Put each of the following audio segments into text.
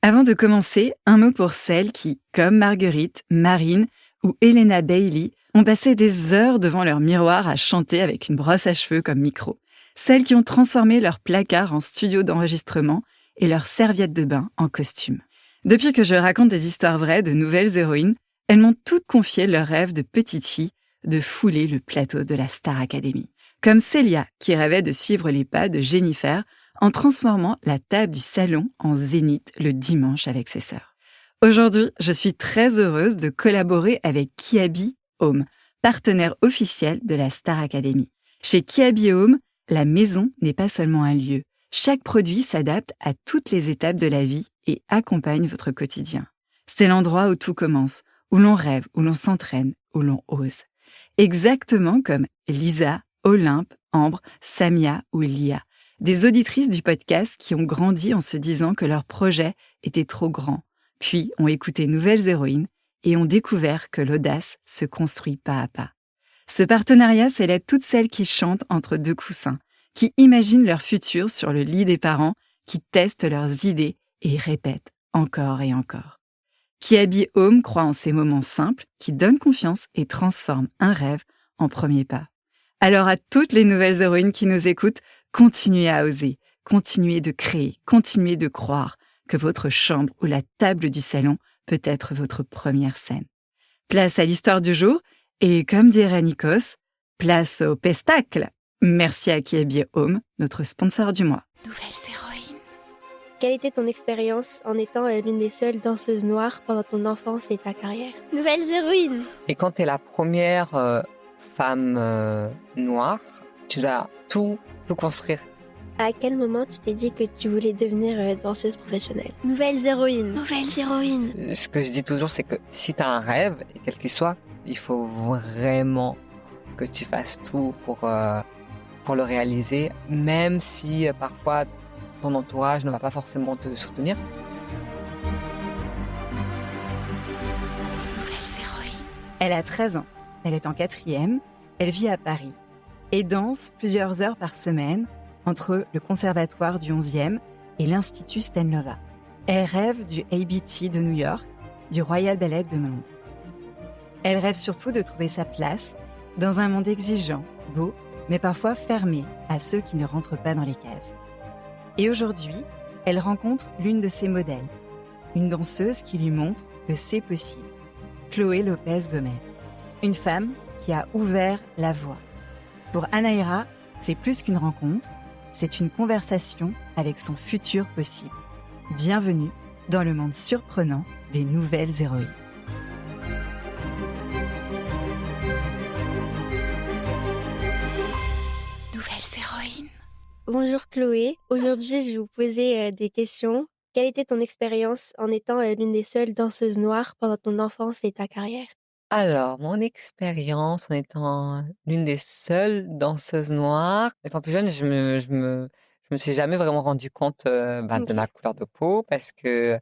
Avant de commencer, un mot pour celles qui, comme Marguerite, Marine ou Elena Bailey, ont passé des heures devant leur miroir à chanter avec une brosse à cheveux comme micro. Celles qui ont transformé leur placard en studio d'enregistrement et leur serviette de bain en costume. Depuis que je raconte des histoires vraies de nouvelles héroïnes, elles m'ont toutes confié leur rêve de petite fille de fouler le plateau de la Star Academy. Comme Célia, qui rêvait de suivre les pas de Jennifer en transformant la table du salon en zénith le dimanche avec ses sœurs. Aujourd'hui, je suis très heureuse de collaborer avec Kiabi Home, partenaire officiel de la Star Academy. Chez Kiabi Home, la maison n'est pas seulement un lieu. Chaque produit s'adapte à toutes les étapes de la vie et accompagne votre quotidien. C'est l'endroit où tout commence, où l'on rêve, où l'on s'entraîne, où l'on ose. Exactement comme Lisa, Olympe, Ambre, Samia ou Lia, des auditrices du podcast qui ont grandi en se disant que leur projet était trop grand, puis ont écouté Nouvelles Héroïnes et ont découvert que l'audace se construit pas à pas. Ce partenariat célèbre toutes celles qui chantent entre deux coussins, qui imaginent leur futur sur le lit des parents, qui testent leurs idées et répètent encore et encore. Kiabi Home croit en ces moments simples qui donnent confiance et transforment un rêve en premier pas. Alors à toutes les nouvelles héroïnes qui nous écoutent, continuez à oser, continuez de créer, continuez de croire que votre chambre ou la table du salon peut être votre première scène. Place à l'histoire du jour et comme dirait Nikos, place au pestacle. Merci à Kiabi Home, notre sponsor du mois. Nouvelles héroïnes. Quelle était ton expérience en étant l'une des seules danseuses noires pendant ton enfance et ta carrière? Nouvelles héroïnes. Et quand tu es la première femme noire, tu dois tout construire. À quel moment tu t'es dit que tu voulais devenir danseuse professionnelle? Nouvelles héroïnes. Nouvelles héroïnes. Ce que je dis toujours, c'est que si tu as un rêve, et quel qu'il soit, il faut vraiment que tu fasses tout pour le réaliser, même si parfois ton entourage ne va pas forcément te soutenir. Nouvelles héroïnes. Elle a 13 ans, elle est en 4e, elle vit à Paris et danse plusieurs heures par semaine entre le conservatoire du 11e et l'Institut Stanlova. Elle rêve du ABT de New York, du Royal Ballet de Londres. Elle rêve surtout de trouver sa place dans un monde exigeant, beau, mais parfois fermé à ceux qui ne rentrent pas dans les cases. Et aujourd'hui, elle rencontre l'une de ses modèles, une danseuse qui lui montre que c'est possible, Chloé Lopez Gomez, une femme qui a ouvert la voie. Pour Anaïra, c'est plus qu'une rencontre, c'est une conversation avec son futur possible. Bienvenue dans le monde surprenant des nouvelles héroïnes. Nouvelles héroïnes. Bonjour Chloé, aujourd'hui je vais vous poser des questions. Quelle était ton expérience en étant l'une des seules danseuses noires pendant ton enfance et ta carrière? Alors, mon expérience en étant l'une des seules danseuses noires, étant plus jeune, je me suis jamais vraiment rendu compte de ma couleur de peau parce que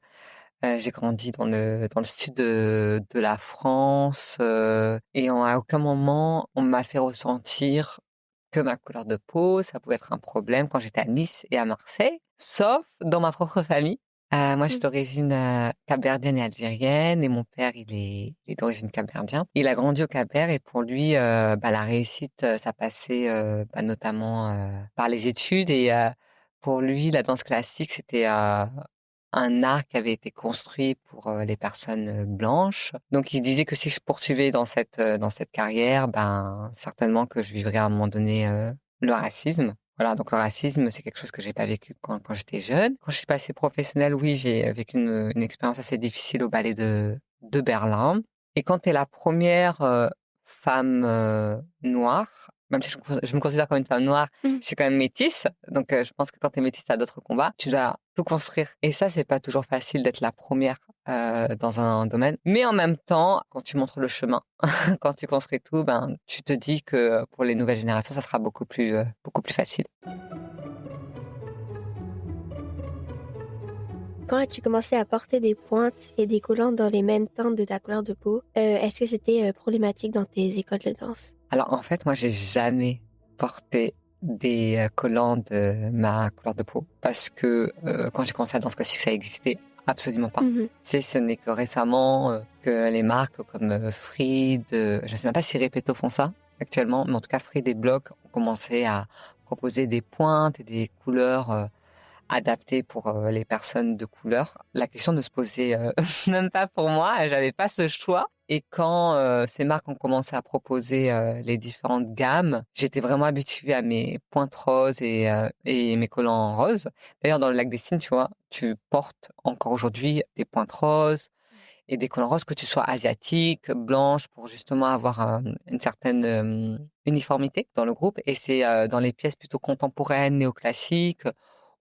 j'ai grandi dans le sud de la France et à aucun moment on m'a fait ressentir que ma couleur de peau, ça pouvait être un problème quand j'étais à Nice et à Marseille, sauf dans ma propre famille. Moi, je suis d'origine capverdienne et algérienne et mon père, il est d'origine capverdienne. Il a grandi au Cap-Vert et pour lui, la réussite, ça passait notamment par les études et pour lui, la danse classique, c'était un art qui avait été construit pour les personnes blanches. Donc, il se disait que si je poursuivais dans cette carrière, certainement que je vivrais à un moment donné le racisme. Voilà, donc le racisme, c'est quelque chose que j'ai pas vécu quand j'étais jeune. Quand je suis passée professionnelle, oui, j'ai vécu une expérience assez difficile au ballet de Berlin. Et quand tu es la première femme noire, même si je me considère comme une femme noire, je suis quand même métisse. Donc, je pense que quand tu es métisse, tu as d'autres combats. Tu dois tout construire. Et ça, c'est pas toujours facile d'être la première dans un domaine. Mais en même temps, quand tu montres le chemin, quand tu construis tout, tu te dis que pour les nouvelles générations, ça sera beaucoup plus facile. Quand as-tu commencé à porter des pointes et des collants dans les mêmes teintes de ta couleur de peau? Est-ce que c'était problématique dans tes écoles de danse? Alors, en fait, moi, j'ai jamais porté des collants de ma couleur de peau parce que quand j'ai commencé la danse classique, ça existait absolument pas. Mhm. Ce n'est que récemment que les marques comme Fried, je sais même pas si Repetto font ça actuellement, mais en tout cas Fried et Bloch ont commencé à proposer des pointes et des couleurs adaptées pour les personnes de couleur. La question ne se posait même pas pour moi, j'avais pas ce choix. Et quand ces marques ont commencé à proposer les différentes gammes, j'étais vraiment habituée à mes pointes roses et mes collants roses. D'ailleurs, dans le lac des Cygnes, tu vois, tu portes encore aujourd'hui des pointes roses et des collants roses, que tu sois asiatique, blanche, pour justement avoir une certaine uniformité dans le groupe. Et c'est dans les pièces plutôt contemporaines, néoclassiques,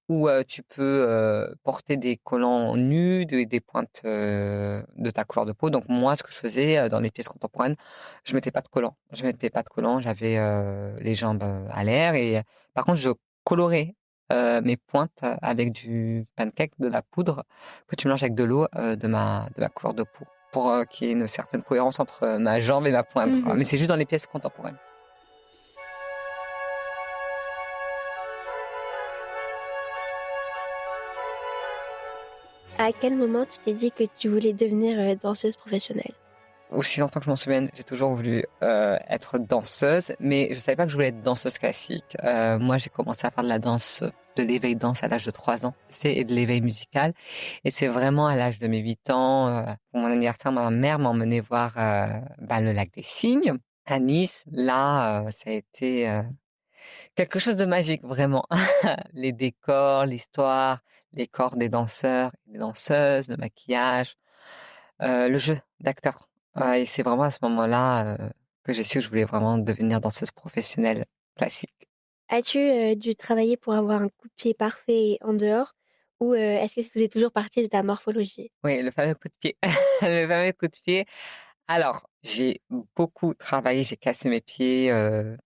où tu peux porter des collants nus, des pointes de ta couleur de peau. Donc moi, ce que je faisais dans les pièces contemporaines, je mettais pas de collant. Je mettais pas de collant, j'avais les jambes à l'air. Et par contre, je colorais mes pointes avec du pancake, de la poudre que tu mélanges avec de l'eau de ma couleur de peau, pour qu'il y ait une certaine cohérence entre ma jambe et ma pointe. Mhm. Mais c'est juste dans les pièces contemporaines. À quel moment tu t'es dit que tu voulais devenir danseuse professionnelle? Aussi longtemps que je m'en souvienne, j'ai toujours voulu être danseuse, mais je savais pas que je voulais être danseuse classique. Moi, j'ai commencé à faire de la danse, de l'éveil danse à l'âge de 3 ans, tu sais, et de l'éveil musical. Et c'est vraiment à l'âge de mes 8 ans, pour mon anniversaire, ma mère m'a emmené voir le lac des Cygnes à Nice. Là, ça a été quelque chose de magique, vraiment. Les décors, l'histoire, les corps des danseurs et des danseuses, le maquillage, le jeu d'acteur. Et c'est vraiment à ce moment-là que j'ai su que je voulais vraiment devenir danseuse professionnelle classique. As-tu dû travailler pour avoir un coup de pied parfait en dehors ou est-ce que ça faisait toujours partie de ta morphologie? Oui, le fameux coup de pied. Le fameux coup de pied. Alors, j'ai beaucoup travaillé, j'ai cassé mes pieds.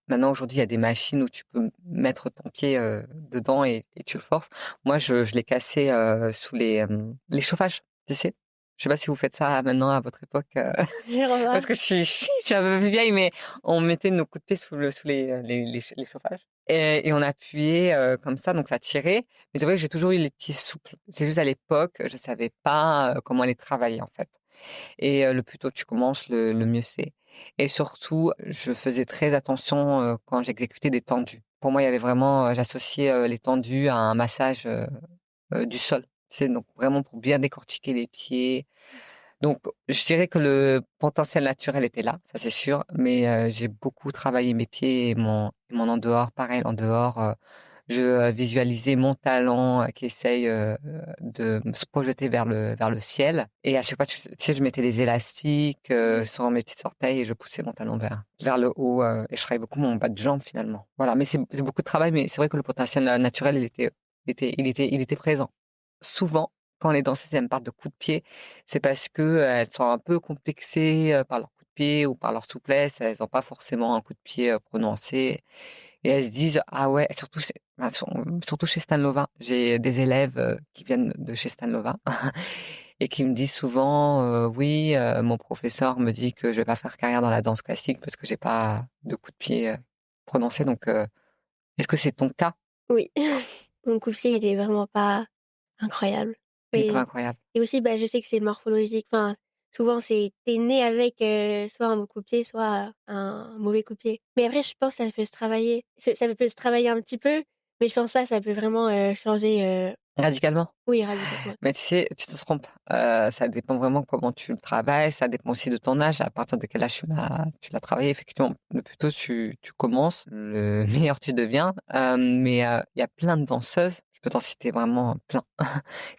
Maintenant, aujourd'hui, il y a des machines où tu peux mettre ton pied dedans et tu le forces. Moi, je l'ai cassé sous les chauffages, tu sais. Je sais pas si vous faites ça maintenant à votre époque. Je Parce remarque. que je suis un peu plus vieille, mais on mettait nos coups de pied sous les chauffages. Et on appuyait comme ça, donc ça tirait. Mais c'est vrai que j'ai toujours eu les pieds souples. C'est juste à l'époque, je savais pas comment les travailler en fait. Et le plus tôt tu commences, le mieux c'est. Et surtout, je faisais très attention quand j'exécutais des tendus. Pour moi, il y avait vraiment, j'associais les tendus à un massage du sol. C'est donc vraiment pour bien décortiquer les pieds. Donc, je dirais que le potentiel naturel était là, ça c'est sûr, mais j'ai beaucoup travaillé mes pieds et mon en dehors. Pareil, en dehors, je visualisais mon talent qui essaye de se projeter vers le ciel. Et à chaque fois, tu sais, je mettais des élastiques sur mes petits orteils et je poussais mon talon vers le haut. Et je travaillais beaucoup mon bas de jambe finalement. Voilà, mais c'est beaucoup de travail, mais c'est vrai que le potentiel naturel, il était présent. Souvent, quand les danseuses elles me parlent de coups de pied, c'est parce que elles sont un peu complexées par leur coup de pied ou par leur souplesse. Elles n'ont pas forcément un coup de pied prononcé et elles se disent ah ouais. Surtout chez Stan Lova, j'ai des élèves qui viennent de chez Stan Lova et qui me disent souvent oui, mon professeur me dit que je vais pas faire carrière dans la danse classique parce que j'ai pas de coup de pied prononcé. Donc est-ce que c'est ton cas? Oui. Mon coup de pied, il est vraiment pas incroyable. Il est pas Mais incroyable. et aussi, bah, je sais que c'est morphologique. Enfin, souvent, c'est tu né avec soit un bon coup de pied, soit un mauvais coup de pied. Mais après, je pense que ça peut se travailler. Ça peut se travailler un petit peu, mais je pense pas que ça peut vraiment changer. Radicalement. Oui, radicalement. Mais tu sais, tu te trompes. Ça dépend vraiment comment tu le travailles. Ça dépend aussi de ton âge. À partir de quel âge tu l'as travaillé. Effectivement, le plus tôt tu commences, le meilleur tu deviens. Mais il y a plein de danseuses. Je peux t'en citer vraiment plein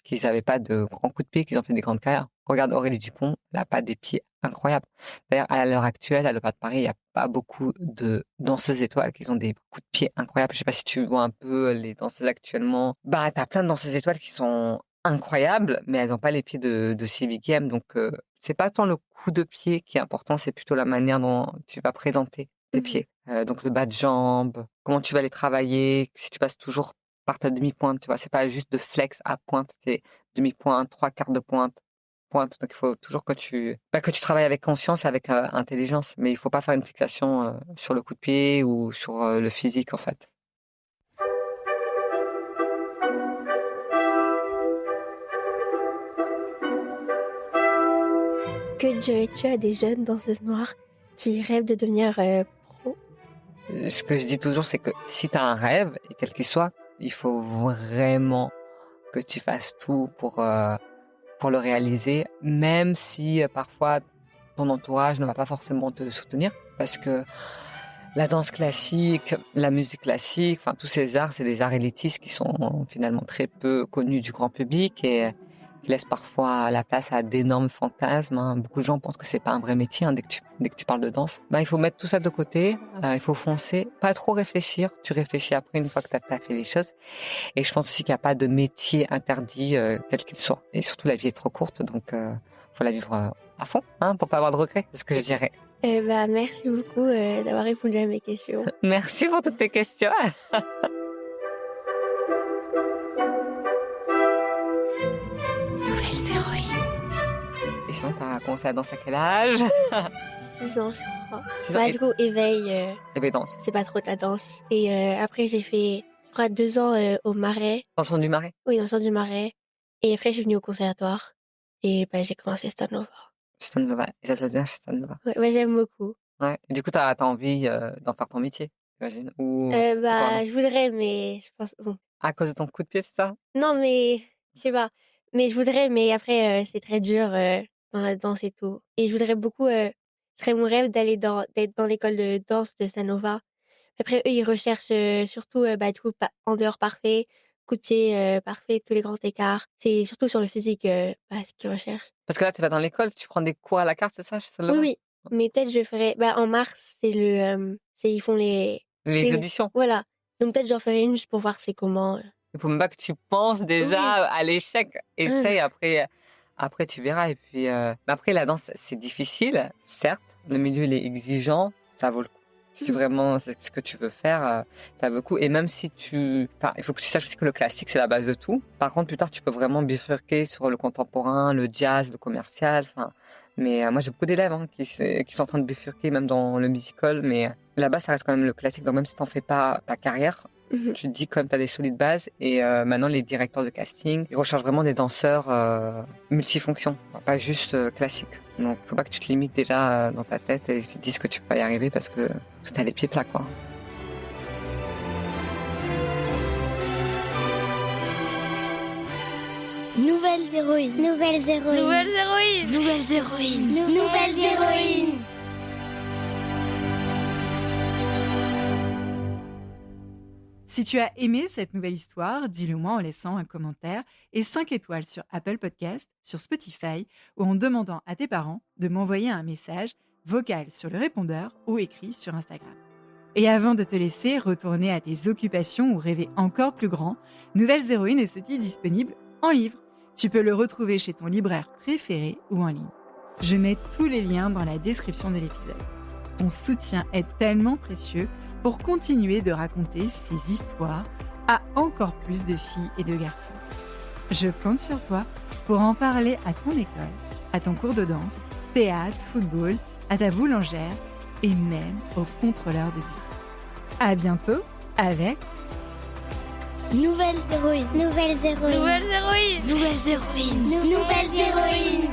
qui n'avaient pas de grands coups de pied, qui ont fait des grandes carrières. Regarde Aurélie Dupont, elle a pas des pieds incroyables. D'ailleurs, à l'heure actuelle, à l'Opéra de Paris, il n'y a pas beaucoup de danseuses étoiles qui ont des coups de pied incroyables. Je sais pas si tu vois un peu les danseuses actuellement. Bah, t'as plein de danseuses étoiles qui sont incroyables, mais elles n'ont pas les pieds de Sylvie Guillem. Donc, c'est pas tant le coup de pied qui est important, c'est plutôt la manière dont tu vas présenter tes Mhm. pieds. Donc, le bas de jambe, comment tu vas les travailler, si tu passes toujours par ta demi-pointe, tu vois, c'est pas juste de flex à pointe, c'est demi-pointe, trois quarts de pointe. Donc, il faut toujours que tu travailles avec conscience et avec intelligence. Mais il faut pas faire une fixation sur le coup de pied ou sur le physique, en fait. Que dirais-tu à des jeunes danseuses noires qui rêvent de devenir pro? Ce que je dis toujours, c'est que si tu as un rêve, et quel qu'il soit, il faut vraiment que tu fasses tout pour le réaliser, même si parfois ton entourage ne va pas forcément te soutenir, parce que la danse classique, la musique classique, enfin tous ces arts, c'est des arts élitistes qui sont finalement très peu connus du grand public et qui laissent parfois la place à d'énormes fantasmes. Hein. Beaucoup de gens pensent que c'est pas un vrai métier dès que tu parles de danse. Il faut mettre tout ça de côté, il faut foncer, pas trop réfléchir. Tu réfléchis après une fois que tu as fait les choses. Et je pense aussi qu'il n'y a pas de métier interdit tel qu'il soit. Et surtout la vie est trop courte, donc faut la vivre à fond, hein, pour pas avoir de regrets. C'est ce que je dirais. Merci beaucoup d'avoir répondu à mes questions. Merci pour toutes tes questions. Nouvelles héroïnes. Et sinon, t'as commencé à danser à quel âge? 6 ans, je crois. 6 ans. Du coup, éveil, Et bien, danse. c'est pas trop de la danse. Et après, j'ai fait, je crois, 2 ans au Marais. Danse du Marais. Oui, dans le centre du Marais. Et après, je suis venue au conservatoire. Et j'ai commencé Stanova. Stanova. Et ça te vient chez Stanova. Ouais, j'aime beaucoup. Ouais. Et du coup, t'as envie d'en faire ton métier, j'imagine. Ou Je voudrais, mais je pense... Bon. à cause de ton coup de pied, c'est ça? Non, mais je sais pas. Mais je voudrais, mais après, c'est très dur dans la danse et tout. Et je voudrais beaucoup... ce serait mon rêve d'être dans l'école de danse de Stanova. Après, eux, ils recherchent surtout du coup, en dehors parfait, coup de pied parfait, tous les grands écarts. C'est surtout sur le physique ce qu'ils recherchent. Parce que là, tu vas dans l'école, tu prends des cours à la carte, c'est ça, chez Stanova? Oui. Mais peut-être je ferais... en mars, c'est ils font Les c'est- auditions. Voilà. Donc peut-être j'en ferai une juste pour voir c'est comment. Il faut même pas que tu penses déjà à l'échec. Essaye, après tu verras. Et puis, mais après, la danse, c'est difficile, certes. Le milieu, il est exigeant, ça vaut le coup. Si vraiment c'est ce que tu veux faire, ça vaut le coup. Et même si il faut que tu saches aussi que le classique, c'est la base de tout. Par contre, plus tard, tu peux vraiment bifurquer sur le contemporain, le jazz, le commercial. Mais moi, j'ai beaucoup d'élèves qui sont en train de bifurquer, même dans le musical. Mais là-bas, ça reste quand même le classique. Donc même si t'en fais pas ta carrière, tu te dis comme tu as des solides bases. Et maintenant, les directeurs de casting, ils recherchent vraiment des danseurs multifonctions, pas juste classiques. Donc, faut pas que tu te limites déjà dans ta tête et que tu te dises que tu peux pas y arriver parce que tu as les pieds plats, quoi. Nouvelles héroïnes. Nouvelles héroïnes. Nouvelles héroïnes. Nouvelles héroïnes. Nouvelles héroïnes. Si tu as aimé cette nouvelle histoire, dis-le-moi en laissant un commentaire et 5 étoiles sur Apple Podcast, sur Spotify ou en demandant à tes parents de m'envoyer un message vocal sur le répondeur ou écrit sur Instagram. Et avant de te laisser retourner à tes occupations ou rêver encore plus grand, Nouvelles héroïnes est aussi disponible en livre. Tu peux le retrouver chez ton libraire préféré ou en ligne. Je mets tous les liens dans la description de l'épisode. Ton soutien est tellement précieux pour continuer de raconter ces histoires à encore plus de filles et de garçons. Je compte sur toi pour en parler à ton école, à ton cours de danse, théâtre, football, à ta boulangère et même au contrôleur de bus. À bientôt avec Nouvelles héroïnes. Nouvelles héroïnes. Nouvelles héroïnes. Nouvelles héroïnes. Nouvelles héroïnes.